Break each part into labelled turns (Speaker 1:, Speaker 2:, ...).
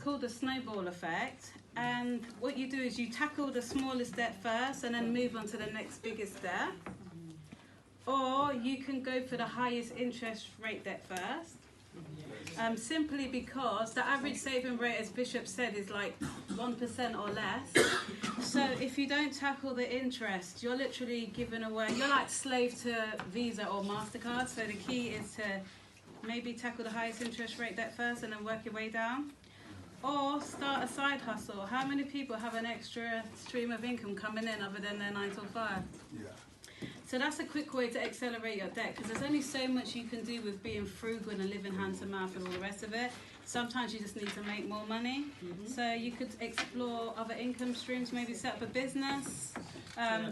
Speaker 1: called the snowball effect. And what you do is you tackle the smallest debt first and then move on to the next biggest debt. Or you can go for the highest interest rate debt first. Simply because the average saving rate, as Bishop said, is like 1% or less. So if you don't tackle the interest, you're literally giving away, you're like slave to Visa or MasterCard. So the key is to maybe tackle the highest interest rate debt first and then work your way down. Or start a side hustle. How many people have an extra stream of income coming in other than their 9 to 5?
Speaker 2: Yeah.
Speaker 1: So that's a quick way to accelerate your debt, because there's only so much you can do with being frugal and living hand to mouth and all the rest of it. Sometimes you just need to make more money. So you could explore other income streams, maybe set up a business.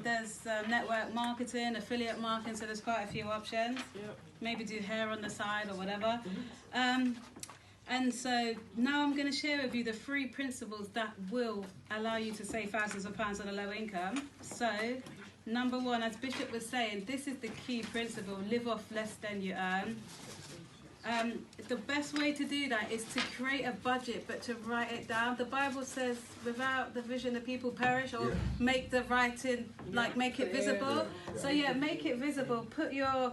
Speaker 1: There's network marketing, affiliate marketing, so there's quite a few options. Maybe do hair on the side or whatever. And so now I'm going to share with you the 3 principles that will allow you to save thousands of pounds on a low income. So number 1, as Bishop was saying, this is the key principle: live off less than you earn. The best way to do that is to create a budget, but to write it down. The Bible says, without the vision, the people perish, or make the writing, like make it visible. So yeah, make it visible. Put your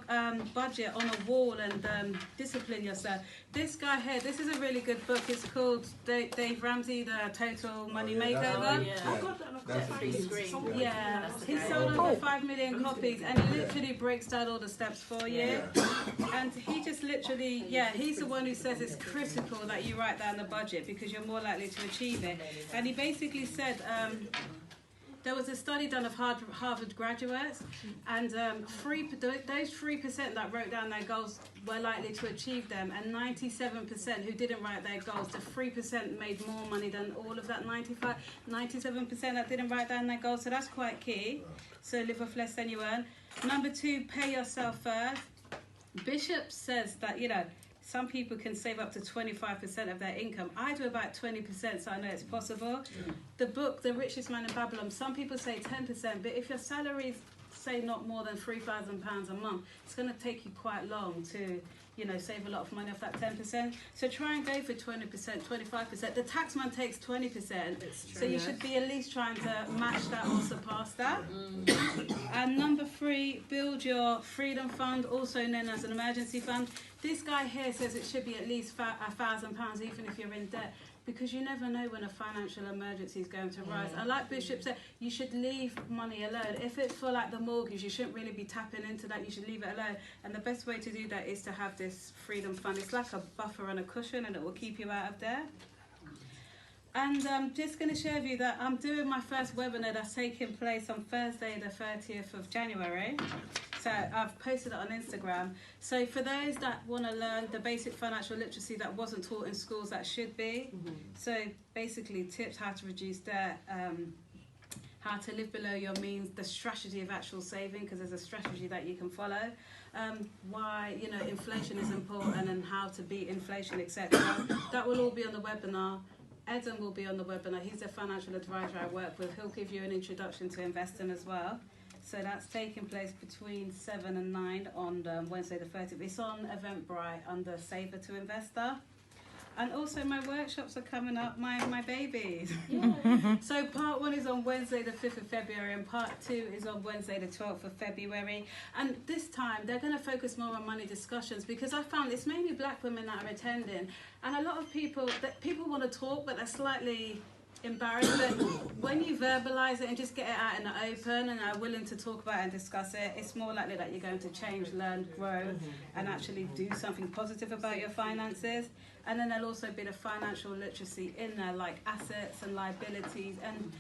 Speaker 1: budget on a wall and discipline yourself. This guy here, this is a really good book. It's called Dave Ramsey, The Total Money Makeover. Yeah, he sold over 5 million copies, and he literally breaks down all the steps for you. And he just literally, he's the one who says it's critical that you write down the budget because you're more likely to achieve it. And he basically said, there was a study done of Harvard graduates, and those 3% that wrote down their goals were likely to achieve them, and 97% who didn't write their goals, the 3% made more money than all of that 97% that didn't write down their goals. So that's quite key. So live off less than you earn. Number 2, pay yourself first. Bishop says that, some people can save up to 25% of their income. I do about 20%, so I know it's possible. The book, The Richest Man in Babylon, some people say 10%, but if your salary is, say, not more than £3,000 a month, it's going to take you quite long to, save a lot of money off that 10%. So try and go for 20%, 25%. The taxman takes 20%, so you should be at least trying to match that or surpass that. And number 3, build your freedom fund, also known as an emergency fund. This guy here says it should be at least £1,000, even if you're in debt, because you never know when a financial emergency is going to rise. And like Bishop said, you should leave money alone. If it's for like the mortgage, you shouldn't really be tapping into that. You should leave it alone. And the best way to do that is to have this freedom fund. It's like a buffer and a cushion, and it will keep you out of debt. And I'm just going to share with you that I'm doing my first webinar that's taking place on Thursday, the 30th of January. So I've posted it on Instagram. So for those that want to learn the basic financial literacy that wasn't taught in schools that should be, so basically tips how to reduce debt, how to live below your means, the strategy of actual saving, because there's a strategy that you can follow, why inflation is important and how to beat inflation, etc. That will all be on the webinar. Adam will be on the webinar. He's a financial advisor I work with. He'll give you an introduction to investing as well. So that's taking place between 7 and 9 on Wednesday the 30th. It's on Eventbrite under Saver to Investor. And also my workshops are coming up, my babies. So part 1 is on Wednesday the 5th of February, and part 2 is on Wednesday the 12th of February. And this time they're going to focus more on money discussions, because I found it's mainly black women that are attending. And a lot of people want to talk, but they're slightly embarrassed. But when you verbalize it and just get it out in the open and are willing to talk about it and discuss it, it's more likely that you're going to change, learn, grow, and actually do something positive about your finances. And then there'll also be the financial literacy in there, like assets and liabilities and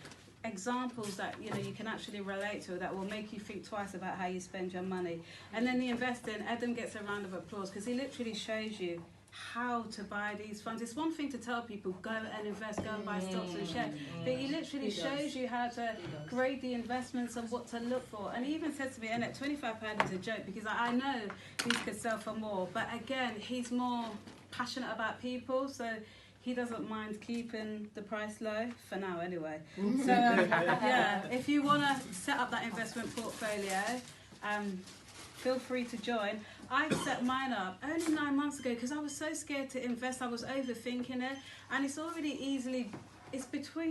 Speaker 1: examples that you can actually relate to that will make you think twice about how you spend your money. And then the investing, Adam gets a round of applause because he literally shows you how to buy these funds. It's one thing to tell people go and invest, go and buy stocks and shares, but he literally shows you how to grade the investments and what to look for. And he even says to me, and at £25 is a joke, because I know these could sell for more, but again, he's more passionate about people, so he doesn't mind keeping the price low for now anyway. So if you want to set up that investment portfolio, feel free to join. I set mine up only 9 months ago because I was so scared to invest. I was overthinking it, and it's already it's between